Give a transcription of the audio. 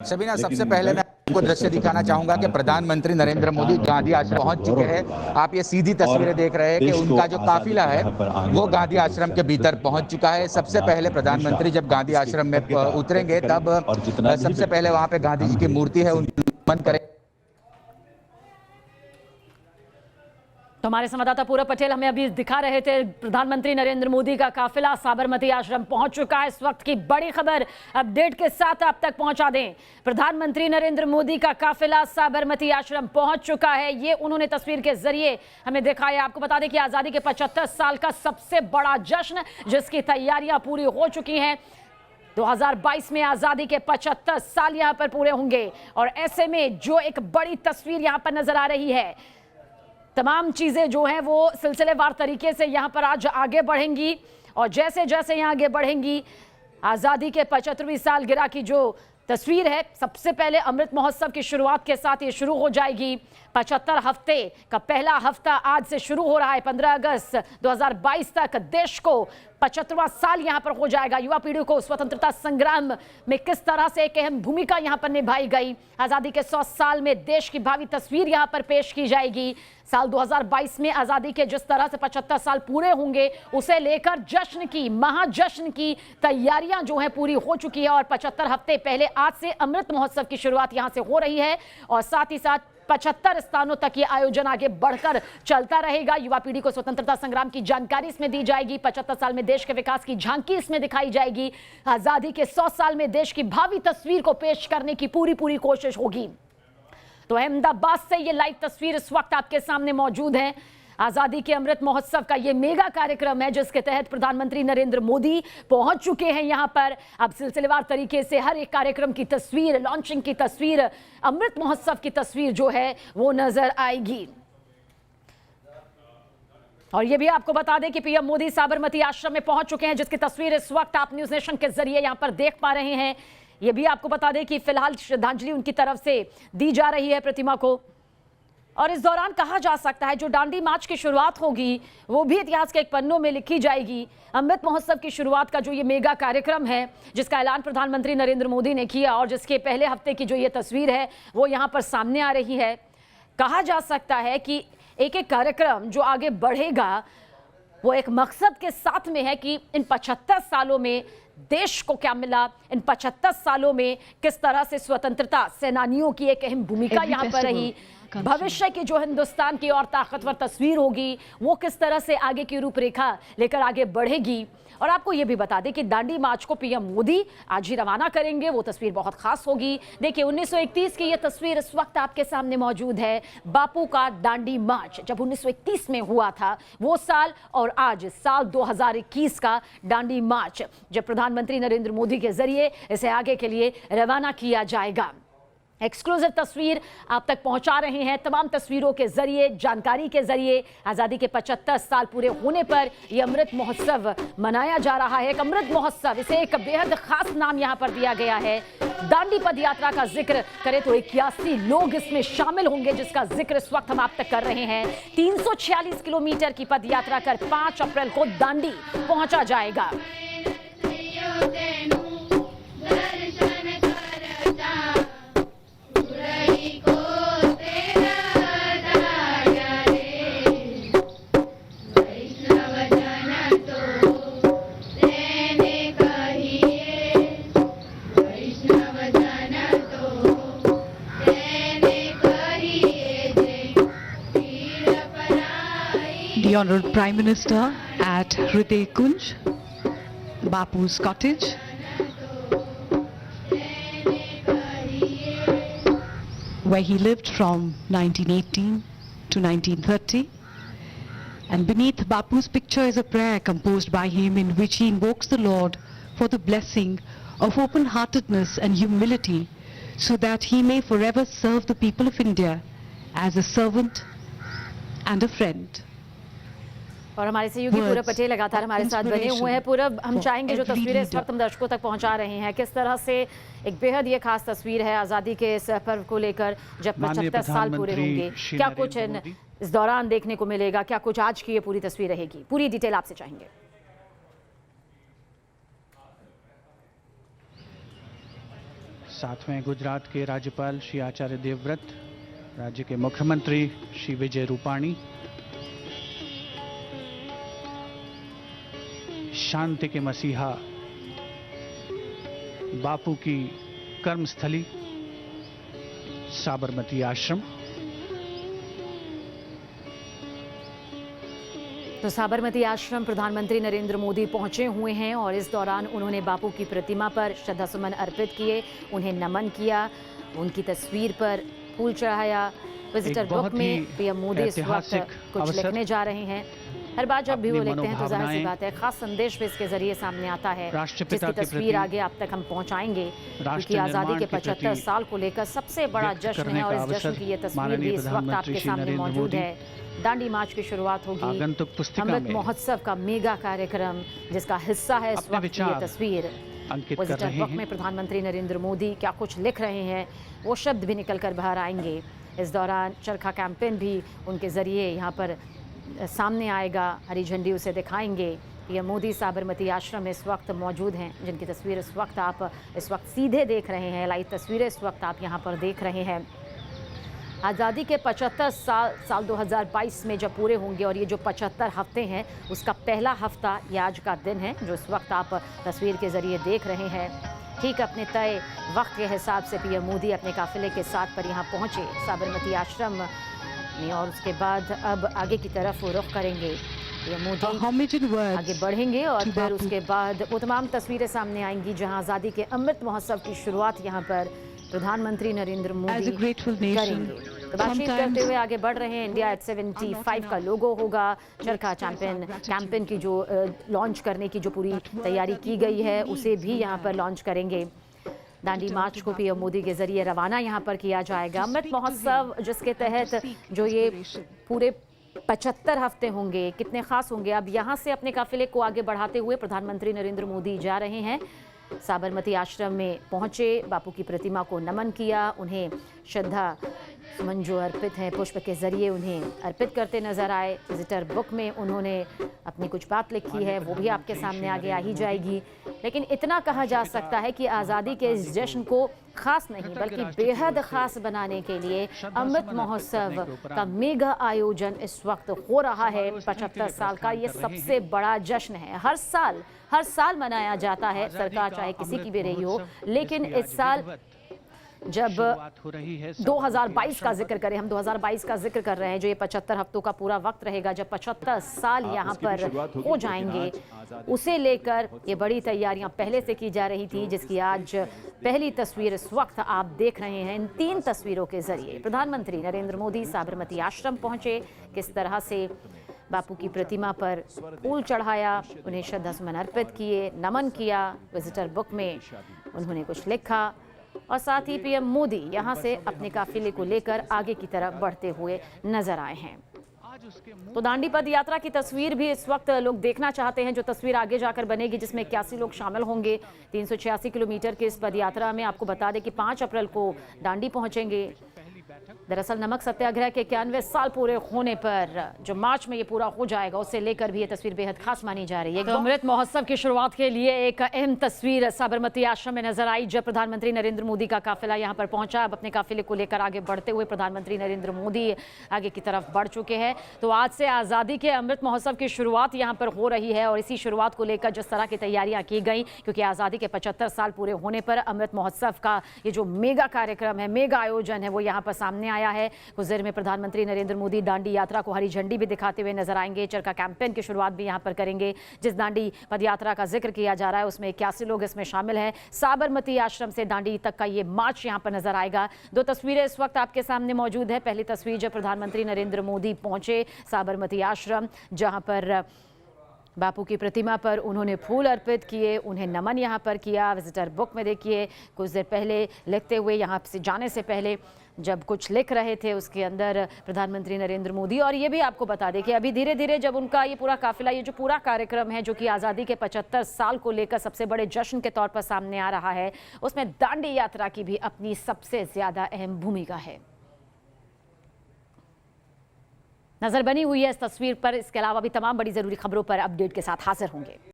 सबीना, सबसे पहले मैं आपको दृश्य दिखाना चाहूंगा कि प्रधानमंत्री नरेंद्र मोदी गांधी आश्रम पहुंच चुके हैं। आप ये सीधी तस्वीरें देख रहे हैं कि उनका जो काफिला है वो गांधी आश्रम के भीतर पहुंच चुका है। सबसे पहले प्रधानमंत्री जब गांधी आश्रम में उतरेंगे तब सबसे पहले वहां पे गांधी जी की मूर्ति है उनको नमन करें। तो हमारे संवाददाता पूरब पटेल हमें अभी दिखा रहे थे प्रधानमंत्री नरेंद्र मोदी का काफिला साबरमती आश्रम पहुंच चुका है। इस वक्त की बड़ी खबर अपडेट के साथ आप तक पहुंचा दें। प्रधानमंत्री नरेंद्र मोदी का काफिला साबरमती आश्रम पहुंच चुका है। ये उन्होंने तस्वीर के जरिए हमें दिखाया। आपको बता दें कि आजादी के 75 साल का सबसे बड़ा जश्न जिसकी तैयारियां पूरी हो चुकी हैं। 2022 में आजादी के 75 साल यहां पर पूरे होंगे और ऐसे में जो एक बड़ी तस्वीर यहां पर नजर आ रही है, तमाम चीजें जो हैं वो सिलसिलेवार तरीके से यहां पर आज आगे बढ़ेंगी और जैसे जैसे यहां आगे बढ़ेंगी आजादी के 75वीं सालगिरह की जो तस्वीर है, सबसे पहले अमृत महोत्सव की शुरुआत के साथ ये शुरू हो जाएगी। 75 हफ्ते का पहला हफ्ता आज से शुरू हो रहा है। 15 अगस्त 2022 तक देश को 75वां साल यहां पर हो जाएगा। युवा पीढ़ी को स्वतंत्रता संग्राम में किस तरह से एक अहम भूमिका यहां पर निभाई गई, आजादी के 100 साल में देश की भावी तस्वीर यहां पर पेश की जाएगी। साल 2022 में आजादी के जिस तरह से 75 साल पूरे होंगे उसे लेकर जश्न की, महाजश्न की तैयारियां जो है पूरी हो चुकी है और 75 हफ्ते पहले आज से अमृत महोत्सव की शुरुआत यहां से हो रही है और साथ ही साथ 75 स्थानों तक ये आयोजन आगे बढ़कर चलता रहेगा। युवा पीढ़ी को स्वतंत्रता संग्राम की जानकारी इसमें दी जाएगी। 75 साल में देश के विकास की झांकी इसमें दिखाई जाएगी। आजादी के 100 साल में देश की भावी तस्वीर को पेश करने की पूरी कोशिश होगी। तो अहमदाबाद से ये लाइव तस्वीर इस वक्त आपके सामने मौजूद है। आजादी के अमृत महोत्सव का ये मेगा कार्यक्रम है जिसके तहत प्रधानमंत्री नरेंद्र मोदी पहुंच चुके हैं यहां पर। अब सिलसिलेवार तरीके से हर एक कार्यक्रम की तस्वीर, लॉन्चिंग की तस्वीर, अमृत महोत्सव की तस्वीर जो है वो नजर आएगी। और ये भी आपको बता दें कि पीएम मोदी साबरमती आश्रम में पहुंच चुके हैं जिसकी तस्वीर इस वक्त आप न्यूज नेशन के जरिए यहां पर देख पा रहे हैं। ये भी आपको बता दें कि फिलहाल श्रद्धांजलि उनकी तरफ से दी जा रही है प्रतिमा को और इस दौरान कहा जा सकता है जो डांडी मार्च की शुरुआत होगी वो भी इतिहास के एक पन्नों में लिखी जाएगी। अमृत महोत्सव की शुरुआत का जो ये मेगा कार्यक्रम है जिसका ऐलान प्रधानमंत्री नरेंद्र मोदी ने किया और जिसके पहले हफ्ते की जो ये तस्वीर है वो यहाँ पर सामने आ रही है। कहा जा सकता है कि एक एक कार्यक्रम जो आगे बढ़ेगा वो एक मकसद के साथ में है कि इन 75 सालों में देश को क्या मिला, इन 75 सालों में किस तरह से स्वतंत्रता सेनानियों की एक अहम भूमिका यहाँ पर रही, भविष्य की जो हिंदुस्तान की और ताकतवर तस्वीर होगी वो किस तरह से आगे की रूपरेखा लेकर आगे बढ़ेगी। और आपको ये भी बता दें कि दांडी मार्च को पीएम मोदी आज ही रवाना करेंगे। वो तस्वीर बहुत खास होगी। देखिए 1931 की ये तस्वीर इस वक्त आपके सामने मौजूद है। बापू का दांडी मार्च जब 1931 में हुआ था वो साल और आज साल 2021 का दांडी मार्च जब प्रधानमंत्री नरेंद्र मोदी के जरिए इसे आगे के लिए रवाना किया जाएगा। एक्सक्लूसिव तस्वीर आप तक पहुंचा रहे हैं तमाम तस्वीरों के जरिए, जानकारी के जरिए। आज़ादी के 75 साल पूरे होने पर यह अमृत महोत्सव मनाया जा रहा है। एक अमृत महोत्सव, इसे एक बेहद खास नाम यहां पर दिया गया है। दांडी पद यात्रा का जिक्र करें तो 81 लोग इसमें शामिल होंगे जिसका जिक्र इस वक्त हम आप तक कर रहे हैं। 346 किलोमीटर की पद यात्रा कर 5 अप्रैल को दांडी पहुंचा जाएगा। The Honourable Prime Minister at Hriday Kunj, Bapu's cottage. Where he lived from 1918 to 1930. And beneath Bapu's picture is a prayer composed by him in which he invokes the Lord for the blessing of open-heartedness and humility so that he may forever serve the people of India as a servant and a friend. और हमारे सहयोगी पूरब पटेल लगातार हमारे साथ बने हुए हैं। पूरब, हम चाहेंगे जो तस्वीरें इस वक्त हम दर्शकों तक पहुंचा रहे हैं किस तरह से एक बेहद ये खास तस्वीर है आज़ादी के इस पर्व को लेकर जब 75 साल पूरे होंगे, क्या कुछ इस दौरान देखने को मिलेगा, क्या कुछ आज की ये पूरी तस्वीर रहेगी, पूरी डिटेल आपसे चाहेंगे। साथ में गुजरात के राज्यपाल श्री आचार्य देवव्रत, राज्य के मुख्यमंत्री श्री विजय रूपाणी, शांति के मसीहा बापू की कर्मस्थली साबरमती आश्रम। तो साबरमती आश्रम प्रधानमंत्री नरेंद्र मोदी पहुंचे हुए हैं और इस दौरान उन्होंने बापू की प्रतिमा पर श्रद्धासुमन अर्पित किए, उन्हें नमन किया, उनकी तस्वीर पर फूल चढ़ाया। विजिटर बुक में पीएम मोदी इस वक्त कुछ लिखने जा रहे हैं। हर बार जब भी वो लिखते हैं तो जाहिर सी बात है खास संदेश भी इसके जरिए सामने आता है, जिसकी तस्वीर आगे आप तक हम पहुंचाएंगे, क्योंकि आजादी के 75 साल को लेकर सबसे बड़ा जश्न है और इस जश्न की ये तस्वीर भी इस वक्त आपके सामने मौजूद है। दांडी मार्च की शुरुआत होगी, अमृत महोत्सव का मेगा कार्यक्रम जिसका हिस्सा है इस वक्त ये तस्वीर। विजिटर बुक में प्रधानमंत्री नरेंद्र मोदी क्या कुछ लिख रहे हैं वो शब्द भी निकल कर बाहर आएंगे। इस दौरान चरखा कैंपेन भी उनके जरिए यहाँ पर सामने आएगा, हरी झंडी उसे दिखाएंगे। पीएम मोदी साबरमती आश्रम में इस वक्त मौजूद हैं, जिनकी तस्वीर इस वक्त आप सीधे देख रहे हैं, लाइव तस्वीरें इस वक्त आप यहाँ पर देख रहे हैं। आज़ादी के 75 साल 2022 में जब पूरे होंगे और ये जो 75 हफ्ते हैं उसका पहला हफ्ता ये आज का दिन है जो इस वक्त आप तस्वीर के ज़रिए देख रहे हैं। ठीक अपने तय वक्त के हिसाब से पीएम मोदी अपने काफिले के साथ पर यहाँ पहुँचे साबरमती आश्रम में और उसके बाद अब आगे की तरफ वो रुख करेंगे। पीएम मोदी आगे बढ़ेंगे और फिर उसके बाद वो तमाम तस्वीरें सामने आएंगी जहाँ आज़ादी के अमृत महोत्सव की शुरुआत यहाँ पर प्रधानमंत्री नरेंद्र मोदी करेंगे। तो बातचीत करते हुए आगे बढ़ रहे हैं। इंडिया एट 75 का लोगो होगा। चरखा कैंपेन की जो लॉन्च करने की जो पूरी तैयारी की गई है उसे भी यहाँ पर लॉन्च करेंगे। दांडी मार्च को पीएम मोदी के जरिए रवाना यहाँ पर किया जाएगा। अमृत महोत्सव जिसके तहत जो ये पूरे 75 हफ्ते होंगे कितने खास होंगे। अब यहाँ से अपने काफिले को आगे बढ़ाते हुए प्रधानमंत्री नरेंद्र मोदी जा रहे हैं। साबरमती आश्रम में पहुंचे, बापू की प्रतिमा को नमन किया, उन्हें श्रद्धा सुमन जो अर्पित हैं पुष्प के जरिए उन्हें अर्पित करते नजर आए। विजिटर बुक में उन्होंने अपनी कुछ बात लिखी है वो भी आपके सामने आगे आ ही जाएगी। लेकिन इतना कहा जा सकता है कि आज़ादी के इस जश्न को खास नहीं बल्कि बेहद खास बनाने के लिए अमृत महोत्सव का मेगा आयोजन इस वक्त हो रहा है। 75 साल का ये सबसे बड़ा जश्न है। हर साल मनाया जाता है, सरकार चाहे किसी की भी रही हो, लेकिन इस साल जब 2022 का जिक्र करें, हम 2022 का जिक्र कर रहे हैं, जो ये 75 हफ्तों का पूरा वक्त रहेगा, जब 75 साल यहाँ पर हो जाएंगे, उसे लेकर ये बड़ी तैयारियां पहले से की जा रही थी, जिसकी आज पहली तस्वीर इस वक्त आप देख रहे हैं। इन 3 तस्वीरों के जरिए प्रधानमंत्री नरेंद्र मोदी साबरमती आश्रम पहुंचे, किस तरह से बापू की प्रतिमा पर फूल चढ़ाया, उन्हें श्रद्धासुमन अर्पित किए, नमन किया। विजिटर बुक में उन्होंने कुछ लिखा और साथ ही पीएम मोदी यहां से अपने काफिले को लेकर आगे की तरफ बढ़ते हुए नजर आए हैं। तो दांडी पद यात्रा की तस्वीर भी इस वक्त लोग देखना चाहते हैं, जो तस्वीर आगे जाकर बनेगी, जिसमें 81 लोग शामिल होंगे। 386 किलोमीटर की इस पद यात्रा में आपको बता दें कि 5 अप्रैल को दांडी पहुंचेंगे। दरअसल नमक सत्याग्रह के 91 साल पूरे होने पर जो मार्च में ये पूरा हो जाएगा, उससे लेकर भी ये तस्वीर बेहद खास मानी जा रही है। तो अमृत महोत्सव की शुरुआत के लिए एक अहम तस्वीर साबरमती आश्रम में नजर आई जब प्रधानमंत्री नरेंद्र मोदी का काफिला यहाँ पर पहुंचा। अब अपने काफिले को लेकर आगे बढ़ते हुए प्रधानमंत्री नरेंद्र मोदी आगे की तरफ बढ़ चुके हैं। तो आज से आज़ादी के अमृत महोत्सव की शुरुआत यहाँ पर हो रही है और इसी शुरुआत को लेकर जिस तरह की तैयारियां की गई, क्योंकि आज़ादी के 75 साल पूरे होने पर अमृत महोत्सव का ये जो मेगा कार्यक्रम है, मेगा आयोजन है, वो यहाँ पर सामने आया है। कुछ देर में प्रधानमंत्री नरेंद्र मोदी दांडी यात्रा को हरी झंडी भी दिखाते हुए नजर आएंगे। चरखा कैंपेन की शुरुआत भी यहां पर करेंगे। जिस दांडी पद यात्रा का जिक्र किया जा रहा है उसमें 81 लोग इसमें शामिल हैं। साबरमती आश्रम से दांडी तक का ये मार्च यहां पर नजर आएगा। 2 तस्वीरें इस वक्त आपके सामने मौजूद है। पहली तस्वीर जब प्रधानमंत्री नरेंद्र मोदी पहुंचे साबरमती आश्रम, जहां पर बापू की प्रतिमा पर उन्होंने फूल अर्पित किए, उन्हें नमन यहाँ पर किया। विजिटर बुक में देखिए कुछ देर पहले लिखते हुए, यहाँ से जाने से पहले जब कुछ लिख रहे थे उसके अंदर प्रधानमंत्री नरेंद्र मोदी। और ये भी आपको बता दें कि अभी धीरे धीरे जब उनका ये पूरा काफिला, ये जो पूरा कार्यक्रम है जो कि आज़ादी के 75 साल को लेकर सबसे बड़े जश्न के तौर पर सामने आ रहा है, उसमें दांडी यात्रा की भी अपनी सबसे ज्यादा अहम भूमिका है। नजर बनी हुई है इस तस्वीर पर। इसके अलावा भी तमाम बड़ी जरूरी खबरों पर अपडेट के साथ हाजिर होंगे।